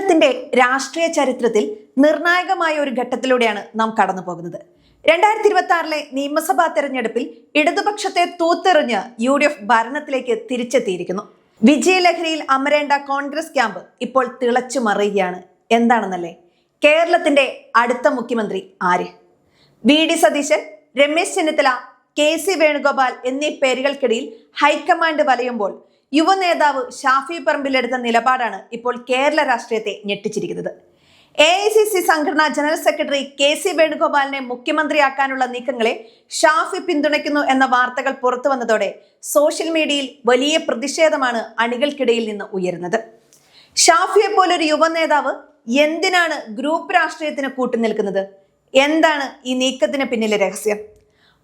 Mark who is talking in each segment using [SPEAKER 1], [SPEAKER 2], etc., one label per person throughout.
[SPEAKER 1] കേരളത്തിന്റെ രാഷ്ട്രീയ ചരിത്രത്തിൽ നിർണായകമായ ഒരു ഘട്ടത്തിലൂടെയാണ് നാം കടന്നു പോകുന്നത്. 2026 നിയമസഭാ തെരഞ്ഞെടുപ്പിൽ ഇടതുപക്ഷത്തെ തൂത്തെറിഞ്ഞ് UDF ഭരണത്തിലേക്ക് തിരിച്ചെത്തിയിരിക്കുന്നു. വിജയലഹരിയിൽ അമരേണ്ട കോൺഗ്രസ് ക്യാമ്പ് ഇപ്പോൾ തിളച്ചു മറിയുകയാണ്. എന്താണെന്നല്ലേ? കേരളത്തിന്റെ അടുത്ത മുഖ്യമന്ത്രി ആര്? VD സതീശൻ, രമേശ് ചെന്നിത്തല, KC വേണുഗോപാൽ എന്നീ പേരുകൾക്കിടയിൽ ഹൈക്കമാൻഡ് വലയുമ്പോൾ യുവനേതാവ് ഷാഫി പറമ്പിലെടുത്ത നിലപാടാണ് ഇപ്പോൾ കേരള രാഷ്ട്രീയത്തെ ഞെട്ടിച്ചിരിക്കുന്നത്. AICC സംഘടനാ ജനറൽ സെക്രട്ടറി KC വേണുഗോപാലിനെ മുഖ്യമന്ത്രിയാക്കാനുള്ള നീക്കങ്ങളെ ഷാഫി പിന്തുണയ്ക്കുന്നു എന്ന വാർത്തകൾ പുറത്തു വന്നതോടെ സോഷ്യൽ മീഡിയയിൽ വലിയ പ്രതിഷേധമാണ് അണികൾക്കിടയിൽ നിന്ന് ഉയരുന്നത്. ഷാഫിയെ പോലൊരു യുവനേതാവ് എന്തിനാണ് ഗ്രൂപ്പ് രാഷ്ട്രീയത്തിന് കൂട്ടുനിൽക്കുന്നത്? എന്താണ് ഈ നീക്കത്തിന് പിന്നിലെ രഹസ്യം?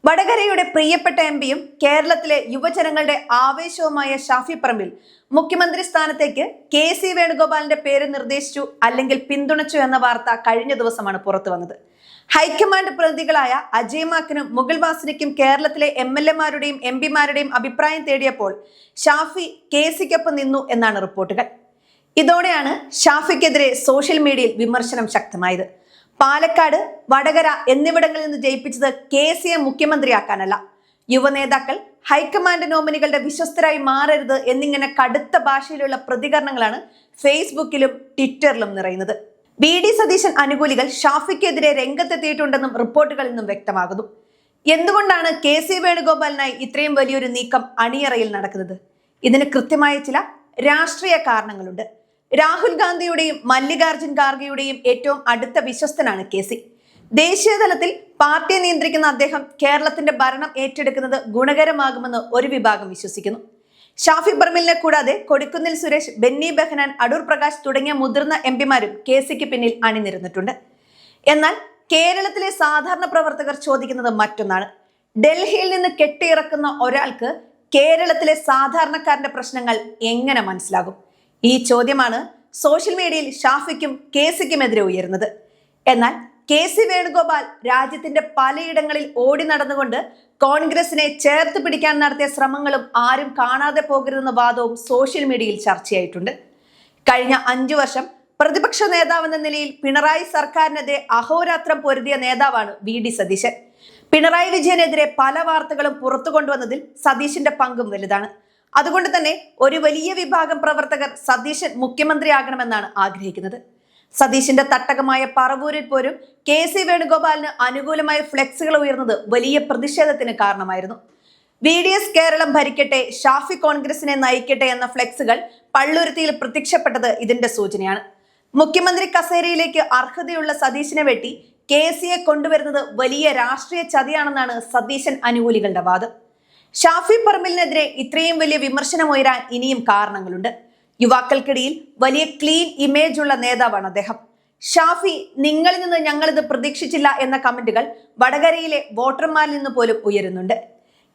[SPEAKER 1] വടകരയുടെ പ്രിയപ്പെട്ട MPയും കേരളത്തിലെ യുവജനങ്ങളുടെ ആവേശവുമായ ഷാഫി പറമ്പിൽ മുഖ്യമന്ത്രി സ്ഥാനത്തേക്ക് KC വേണുഗോപാലിന്റെ പേര് നിർദ്ദേശിച്ചു അല്ലെങ്കിൽ പിന്തുണച്ചു എന്ന വാർത്ത കഴിഞ്ഞ ദിവസമാണ് പുറത്തു വന്നത്. ഹൈക്കമാൻഡ് പ്രതിനിധികളായ അജയ് മാക്കിനും മുഗൾ വാസനിക്കും കേരളത്തിലെ MLA-മാരുടെയും MP-മാരുടെയും അഭിപ്രായം തേടിയപ്പോൾ ഷാഫി KCക്കൊപ്പം നിന്നു എന്നാണ് റിപ്പോർട്ടുകൾ. ഇതോടെയാണ് ഷാഫിക്കെതിരെ സോഷ്യൽ മീഡിയയിൽ വിമർശനം ശക്തമായത്. പാലക്കാട്, വടകര എന്നിവിടങ്ങളിൽ നിന്ന് ജയിപ്പിച്ചത് KCയെ മുഖ്യമന്ത്രിയാക്കാനല്ല, യുവനേതാക്കൾ ഹൈക്കമാൻഡ് നോമിനികളുടെ വിശ്വസ്തരായി മാറരുത് എന്നിങ്ങനെ കടുത്ത ഭാഷയിലുള്ള പ്രതികരണങ്ങളാണ് ഫേസ്ബുക്കിലും ട്വിറ്ററിലും നിറയുന്നത്. VD സതീശൻ അനുകൂലികൾ ഷാഫിക്കെതിരെ രംഗത്തെത്തിയിട്ടുണ്ടെന്നും റിപ്പോർട്ടുകളിൽ നിന്നും വ്യക്തമാകുന്നു. എന്തുകൊണ്ടാണ് KC വേണുഗോപാലിനായി ഇത്രയും വലിയൊരു നീക്കം അണിയറയിൽ നടക്കുന്നത്? ഇതിന് കൃത്യമായ ചില രാഷ്ട്രീയ കാരണങ്ങളുണ്ട്. രാഹുൽ ഗാന്ധിയുടെയും മല്ലികാർജുൻ ഖാർഗെയുടെയും ഏറ്റവും അടുത്ത വിശ്വസ്തനാണ് KC. ദേശീയ തലത്തിൽ പാർട്ടിയെ നിയന്ത്രിക്കുന്ന അദ്ദേഹം കേരളത്തിന്റെ ഭരണം ഏറ്റെടുക്കുന്നത് ഗുണകരമാകുമെന്ന് ഒരു വിഭാഗം വിശ്വസിക്കുന്നു. ഷാഫി പറമ്പിലിനെ കൂടാതെ കൊടിക്കുന്നിൽ സുരേഷ്, ബെന്നി ബെഹനാൻ, അടൂർ പ്രകാശ് തുടങ്ങിയ മുതിർന്ന MP-മാരും KCക്ക് പിന്നിൽ അണിനിരന്നിട്ടുണ്ട്. എന്നാൽ കേരളത്തിലെ സാധാരണ പ്രവർത്തകർ ചോദിക്കുന്നത് മറ്റൊന്നാണ്. ഡൽഹിയിൽ നിന്ന് കെട്ടിയിറക്കുന്ന ഒരാൾക്ക് കേരളത്തിലെ സാധാരണക്കാരന്റെ പ്രശ്നങ്ങൾ എങ്ങനെ മനസ്സിലാകും? ഈ ചോദ്യമാണ് സോഷ്യൽ മീഡിയയിൽ ഷാഫിക്കും KCക്കുമെതിരെ ഉയരുന്നത്. എന്നാൽ KC വേണുഗോപാൽ രാജ്യത്തിന്റെ പലയിടങ്ങളിൽ ഓടി നടന്നുകൊണ്ട് കോൺഗ്രസിനെ ചേർത്ത് പിടിക്കാൻ നടത്തിയ ശ്രമങ്ങളും ആരും കാണാതെ പോകരുതെന്ന വാദവും സോഷ്യൽ മീഡിയയിൽ ചർച്ചയായിട്ടുണ്ട്. കഴിഞ്ഞ 5 വർഷം പ്രതിപക്ഷ നേതാവെന്ന നിലയിൽ പിണറായി സർക്കാരിനെതിരെ അഹോരാത്രം പൊരുതിയ നേതാവാണ് VD സതീശൻ. പിണറായി വിജയനെതിരെ പല വാർത്തകളും പുറത്തു കൊണ്ടുവന്നതിൽ സതീശന്റെ പങ്കും വലുതാണ്. അതുകൊണ്ട് തന്നെ ഒരു വലിയ വിഭാഗം പ്രവർത്തകർ സതീശൻ മുഖ്യമന്ത്രിയാകണമെന്നാണ് ആഗ്രഹിക്കുന്നത്. സതീശന്റെ തട്ടകമായ പറവൂരിൽ പോലും KC വേണുഗോപാലിന് അനുകൂലമായ ഫ്ലെക്സുകൾ ഉയർന്നത് വലിയ പ്രതിഷേധത്തിന് കാരണമായിരുന്നു. VDS കേരളം ഭരിക്കട്ടെ, ഷാഫി കോൺഗ്രസിനെ നയിക്കട്ടെ എന്ന ഫ്ലെക്സുകൾ പള്ളുരുത്തിയിൽ പ്രത്യക്ഷപ്പെട്ടത് ഇതിന്റെ സൂചനയാണ്. മുഖ്യമന്ത്രി കസേരയിലേക്ക് അർഹതയുള്ള സതീശനെ വെട്ടി KCയെ കൊണ്ടുവരുന്നത് വലിയ രാഷ്ട്രീയ ചതിയാണെന്നാണ് സതീശൻ അനുകൂലികളുടെ വാദം. ഷാഫി പറമ്പിലിനെതിരെ ഇത്രയും വലിയ വിമർശനം ഉയരാൻ ഇനിയും കാരണങ്ങളുണ്ട്. യുവാക്കൾക്കിടയിൽ വലിയ ക്ലീൻ ഇമേജ് ഉള്ള നേതാവാണ് അദ്ദേഹം. ഷാഫി, നിങ്ങളിൽ നിന്ന് ഞങ്ങളിത് പ്രതീക്ഷിച്ചില്ല എന്ന കമന്റുകൾ വടകരയിലെ വോട്ടർമാരിൽ നിന്ന് പോലും ഉയരുന്നുണ്ട്.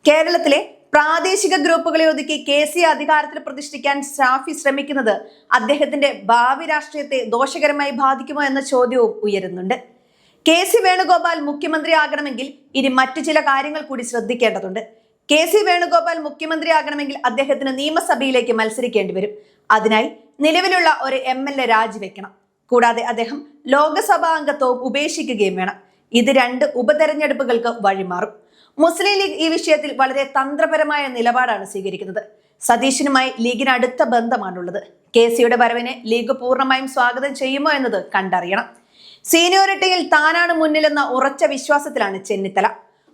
[SPEAKER 1] കേരളത്തിലെ പ്രാദേശിക ഗ്രൂപ്പുകളെ ഒതുക്കി KC അധികാരത്തിൽ പ്രതിഷ്ഠിക്കാൻ ഷാഫി ശ്രമിക്കുന്നത് അദ്ദേഹത്തിന്റെ ഭാവി രാഷ്ട്രീയത്തെ ദോഷകരമായി ബാധിക്കുമോ എന്ന ചോദ്യവും ഉയരുന്നുണ്ട്. KC വേണുഗോപാൽ മുഖ്യമന്ത്രിയാകണമെങ്കിൽ ഇനി മറ്റു ചില കാര്യങ്ങൾ കൂടി ശ്രദ്ധിക്കേണ്ടതുണ്ട്. KC വേണുഗോപാൽ മുഖ്യമന്ത്രിയാകണമെങ്കിൽ അദ്ദേഹത്തിന് നിയമസഭയിലേക്ക് മത്സരിക്കേണ്ടി വരും. അതിനായി നിലവിലുള്ള ഒരു MLA രാജിവെക്കണം. കൂടാതെ അദ്ദേഹം ലോക്സഭാ അംഗത്വവും ഉപേക്ഷിക്കുകയും വേണം. ഇത് 2 ഉപതെരഞ്ഞെടുപ്പുകൾക്ക് വഴിമാറും. മുസ്ലിം ലീഗ് ഈ വിഷയത്തിൽ വളരെ തന്ത്രപരമായ നിലപാടാണ് സ്വീകരിക്കുന്നത്. സതീശനുമായി ലീഗിന് അടുത്ത ബന്ധമാണുള്ളത്. KCയുടെ വരവിനെ ലീഗ് പൂർണ്ണമായും സ്വാഗതം ചെയ്യുമോ എന്നത് കണ്ടറിയണം. സീനിയോറിറ്റിയിൽ താനാണ് മുന്നിലെന്ന ഉറച്ച വിശ്വാസത്തിലാണ് ചെന്നിത്തല.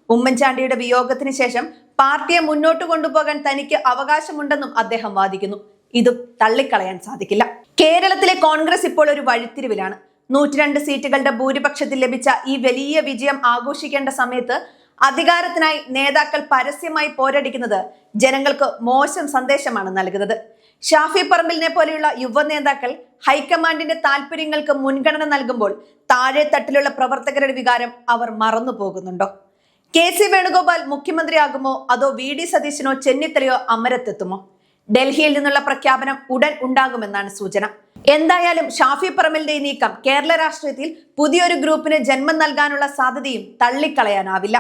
[SPEAKER 1] ഉമ്മൻചാണ്ടിയുടെ വിയോഗത്തിന് ശേഷം പാർട്ടിയെ മുന്നോട്ട് കൊണ്ടുപോകാൻ തനിക്ക് അവകാശമുണ്ടെന്നും അദ്ദേഹം വാദിക്കുന്നു. ഇതും തള്ളിക്കളയാൻ സാധിക്കില്ല. കേരളത്തിലെ കോൺഗ്രസ് ഇപ്പോൾ ഒരു വഴിത്തിരിവിലാണ്. 102 സീറ്റുകളുടെ ഭൂരിപക്ഷത്തിൽ ലഭിച്ച ഈ വലിയ വിജയം ആഘോഷിക്കേണ്ട സമയത്ത് അധികാരത്തിനായി നേതാക്കൾ പരസ്യമായി പോരടിക്കുന്നത് ജനങ്ങൾക്ക് മോശം സന്ദേശമാണ് നൽകുന്നത്. ഷാഫി പറമ്പിലിനെ പോലെയുള്ള യുവ നേതാക്കൾ ഹൈക്കമാൻഡിന്റെ താല്പര്യങ്ങൾക്ക് മുൻഗണന നൽകുമ്പോൾ താഴെ തട്ടിലുള്ള പ്രവർത്തകരുടെ വികാരം അവർ മറന്നു പോകുന്നുണ്ടോ? KC വേണുഗോപാൽ മുഖ്യമന്ത്രിയാകുമോ അതോ VD സതീശനോ ചെന്നിത്തലയോ അമരത്തെത്തുമോ? ഡൽഹിയിൽ നിന്നുള്ള പ്രഖ്യാപനം ഉടൻ ഉണ്ടാകുമെന്നാണ് സൂചന. എന്തായാലും ഷാഫി പറമ്പിലിന്റെ ഈ നീക്കം കേരള രാഷ്ട്രീയത്തിൽ പുതിയൊരു ഗ്രൂപ്പിന് ജന്മം നൽകാനുള്ള സാധ്യതയും തള്ളിക്കളയാനാവില്ല.